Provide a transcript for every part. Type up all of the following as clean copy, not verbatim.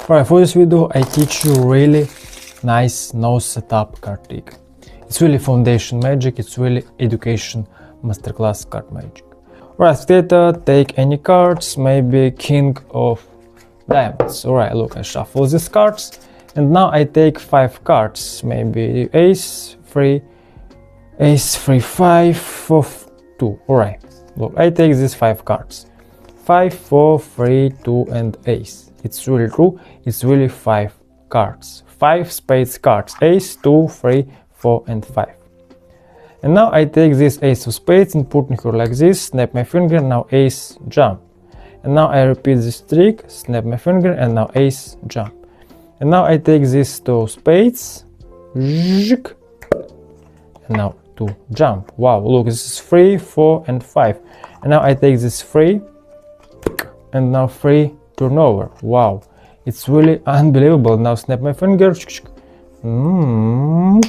Alright, for this video I teach you really nice no setup card trick. It's really foundation magic, it's really education masterclass card magic. Alright, spectator, take any cards, maybe king of diamonds. Alright, look, I shuffle these cards and now I take 5 cards, maybe ace, 3, 5, 4, 2. Alright, look, I take these 5 cards. 5, 4, 3, 2 and ace. It's really true, it's really 5 cards. 5 spades cards, ace, 2, 3, 4 and 5. And now I take this ace of spades and put in here like this, snap my finger, now ace, jump. And now I repeat this trick, snap my finger and now ace, jump. And now I take these 2 spades, and now 2, jump. Wow, look, this is 3, 4 and 5. And now I take this 3, and now 3, turnover. Wow, it's really unbelievable. Now snap my finger, chick. And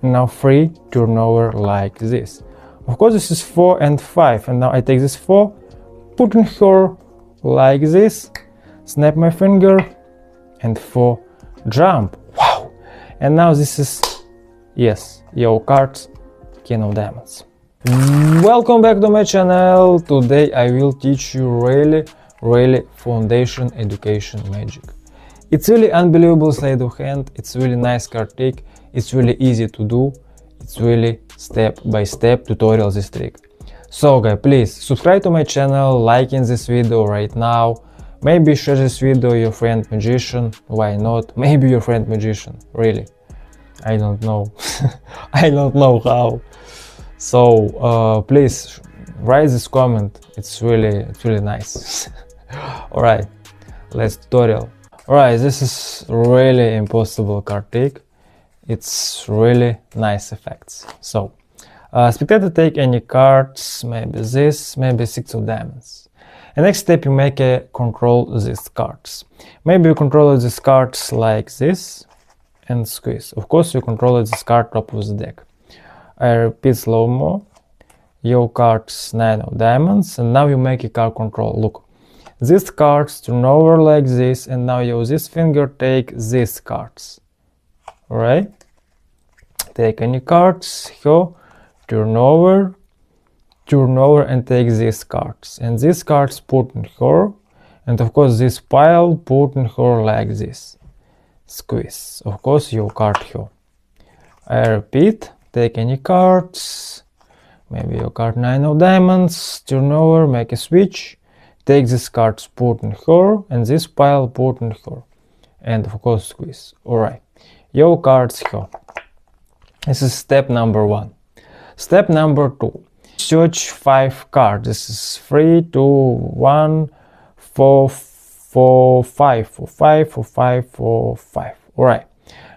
now 3, turnover like this. Of course this is 4 and 5, and now I take this 4, put in here like this, snap my finger and 4, jump. Wow, and now this is, yes, your cards, king of diamonds. Welcome back to my channel. Today I will teach you really foundation education magic. It's really unbelievable sleight of hand, it's really nice card trick, it's really easy to do, it's really step-by-step tutorial this trick. So guys, please subscribe to my channel, like in this video right now, maybe share this video your friend magician, why not, maybe your friend magician, really, I don't know, I don't know how. So please write this comment, it's really nice. Alright, let's tutorial. Alright, this is really impossible card trick, it's really nice effects. So spectator, take any cards, maybe this, maybe 6 of diamonds. And next step you make a control these cards. Maybe you control these cards like this and squeeze. Of course you control this card top of the deck. I repeat slow-mo, your cards 9 of diamonds, and now you make a card control. Look, these cards turn over like this, and now you use this finger take these cards. Alright, take any cards here, turn over and take these cards, and these cards put in here, and of course this pile put in here like this, squeeze, of course your card here. I repeat, take any cards, maybe your card 9 of diamonds, turn over, make a switch, take these cards, put in here, and this pile put in here, and of course squeeze. Alright, your cards here. This is step number 1. Step number 2, search 5 cards. This is 3, 2, 1, 4, 4, 5, 4, 5, 4, 5, 4, 5. Alright,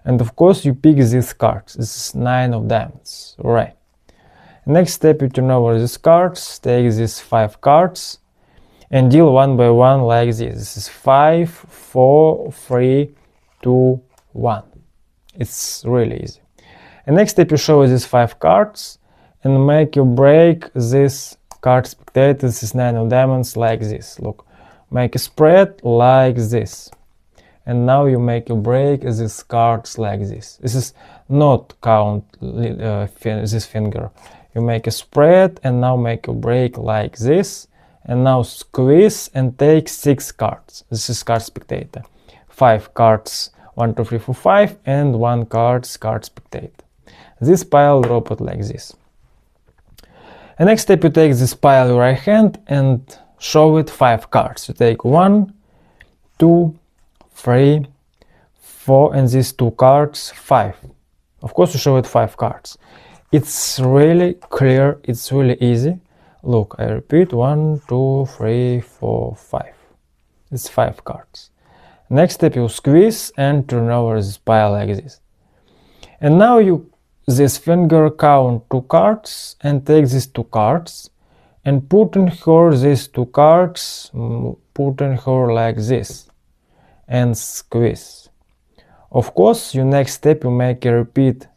and of course you pick these cards. This is 9 of diamonds. Alright, next step you turn over these cards, take these 5 cards and deal one by one like this. This is 5, 4, 3, 2, 1. It's really easy. And next step you show these 5 cards and make you break this card spectator. This is 9 of diamonds like this. Look, make a spread like this. And now you make you break these cards like this. This is not count this finger. You make a spread and now make a break like this. And now squeeze and take 6 cards. This is card spectator. 5 cards, 1, 2, 3, 4, 5, and 1 card spectator. This pile drop it like this. And next step you take this pile in your right hand and show it 5 cards. You take 1, 2, 3, 4, and these 2 cards, 5. Of course you show it 5 cards. It's really clear, it's really easy. Look, I repeat, 1, 2, 3, 4, 5. It's 5 cards. Next step you squeeze and turn over this pile like this. And now you this finger count 2 cards and take these 2 cards and put in here these 2 cards, put in here like this and squeeze. Of course, your next step you make a repeat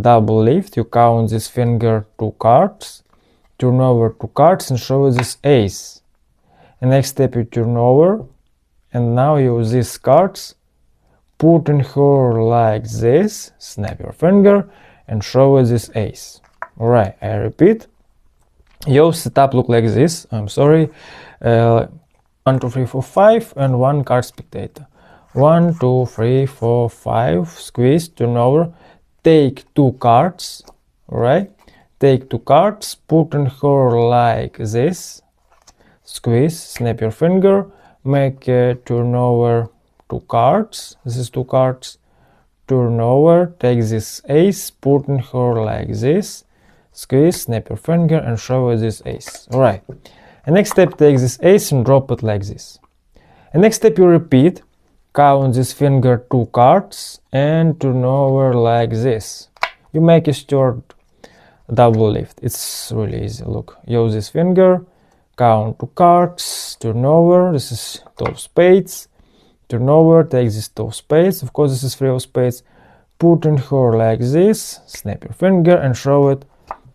double lift. You count this finger 2 cards, turn over 2 cards and show this ace. And next step you turn over and now use these cards, put in her like this, snap your finger and show it this ace. Alright, I repeat, your setup look like this, I'm sorry, 1, 2, 3, 4, 5 and 1 card spectator. 1, 2, 3, 4, 5, squeeze, turn over, take 2 cards, alright, take 2 cards, put in her like this, squeeze, snap your finger, make a turn over 2 cards, this is 2 cards, turn over, take this ace, put in her like this, squeeze, snap your finger and show this ace. Alright, and next step, take this ace and drop it like this. And next step you repeat, count this finger 2 cards and turn over like this. You make a short double lift, it's really easy, look, use this finger, count 2 cards, turn over, this is 2 of spades, turn over, take this 2 of spades, of course this is 3 of spades, put in her like this, snap your finger and show it,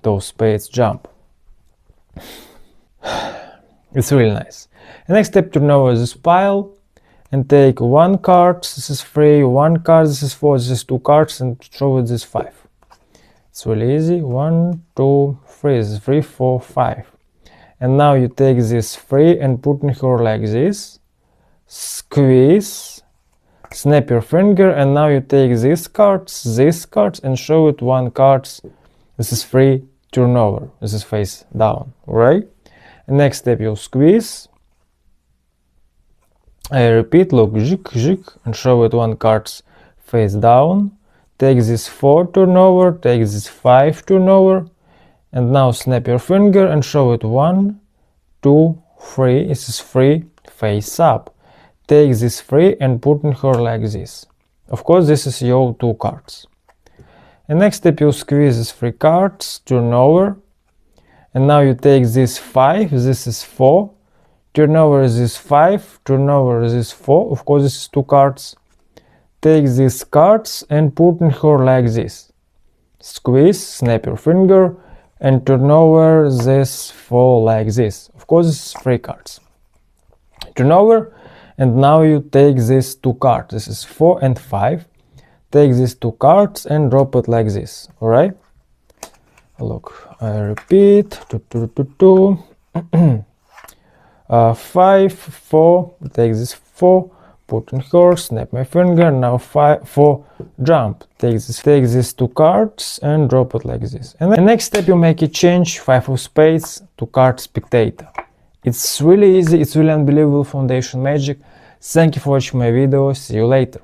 2 of spades, jump. It's really nice. The next step, turn over this pile and take 1 card, this is 3, 1 card, this is 4, this is 2 cards and show it this 5. It's really easy, 1, 2, 3, this is 3, 4, 5. And now you take this 3 and put in her like this, squeeze, snap your finger and now you take these cards and show it 1 card, this is 3, turn over, this is face down, right? And next step you squeeze, I repeat, look, zhik, and show it 1 card face down, take this 4, turn over, take this 5, turn over, and now snap your finger and show it 1, 2, 3, this is 3, face up. Take this 3 and put in her like this. Of course, this is your 2 cards. And next step, you squeeze these 3 cards, turn over, and now you take this 5, this is 4, turn over this 5, turn over this 4, of course this is 2 cards. Take these cards and put in her like this. Squeeze, snap your finger, and turn over this 4 like this. Of course this is 3 cards. Turn over, and now you take these 2 cards, this is 4 and 5. Take these 2 cards and drop it like this, alright? Look, I repeat, 5, 4, take this 4, put in her, snap my finger, now 5, 4, jump. Take these 2 cards and drop it like this. And the next step, you make a change 5 of spades to card spectator. It's really easy, it's really unbelievable foundation magic. Thank you for watching my video, see you later.